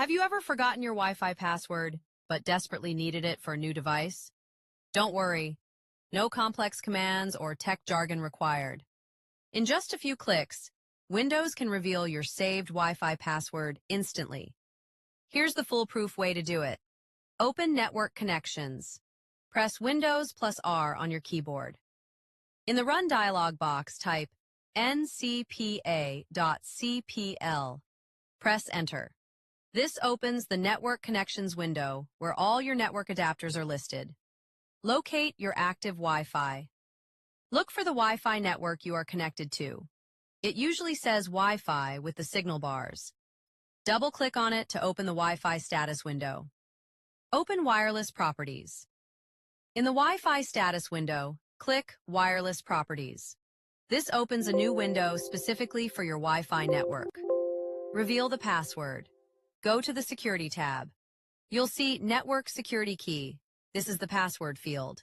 Have you ever forgotten your Wi-Fi password, but desperately needed it for a new device? Don't worry, no complex commands or tech jargon required. In just a few clicks, Windows can reveal your saved Wi-Fi password instantly. Here's the foolproof way to do it. Open Network Connections. Press Windows plus R on your keyboard. In the Run dialog box, type ncpa.cpl. Press Enter. This opens the Network Connections window where all your network adapters are listed. Locate your active Wi-Fi. Look for the Wi-Fi network you are connected to. It usually says Wi-Fi with the signal bars. Double-click on it to open the Wi-Fi status window. Open Wireless Properties. In the Wi-Fi status window, click Wireless Properties. This opens a new window specifically for your Wi-Fi network. Reveal the password. Go to the Security tab. You'll see Network Security Key. This is the password field.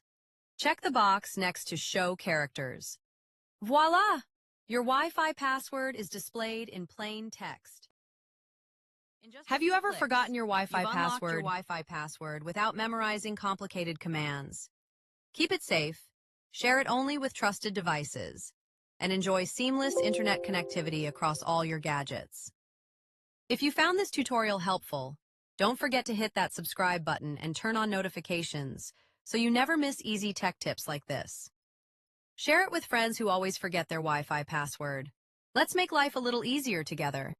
Check the box next to Show Characters. Voila! Your Wi-Fi password is displayed in plain text. Have you ever forgotten your Wi-Fi password without memorizing complicated commands? Keep it safe, share it only with trusted devices, and enjoy seamless internet connectivity across all your gadgets. If you found this tutorial helpful, don't forget to hit that subscribe button and turn on notifications so you never miss easy tech tips like this. Share it with friends who always forget their Wi-Fi password. Let's make life a little easier together.